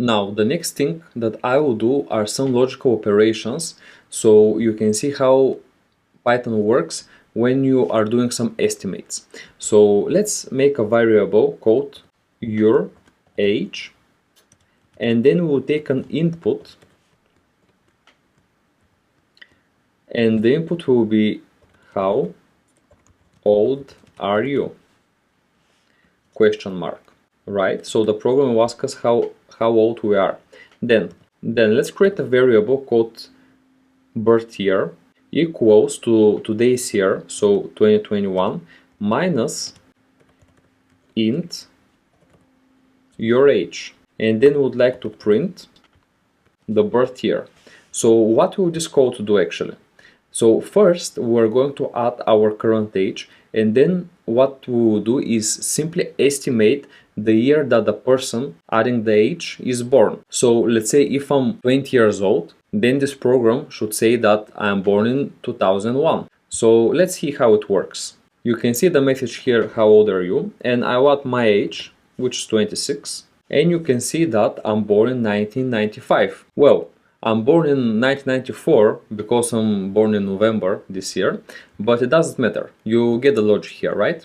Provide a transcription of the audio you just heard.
Now, the next thing that I will do are some logical operations, so you can see how Python works when you are doing some estimates. So let's make a variable called your age, and then we'll take an input, and the input will be how old are you? Question mark. Right? So the program will ask us how old we are. Then let's create a variable called birth year equals to today's year, so 2021, minus int your age. And then we would like to print the birth year. So what will this code do actually? So first we're going to add our current age, and then what we will do is simply estimate the year that the person adding the age is born. So let's say if I'm 20 years old, then this program should say that I'm born in 2001. So let's see how it works. You can see the message here, how old are you? And I want my age, which is 26. And you can see that I'm born in 1995. Well, I'm born in 1994 because I'm born in November this year, but it doesn't matter. You get the logic here, right?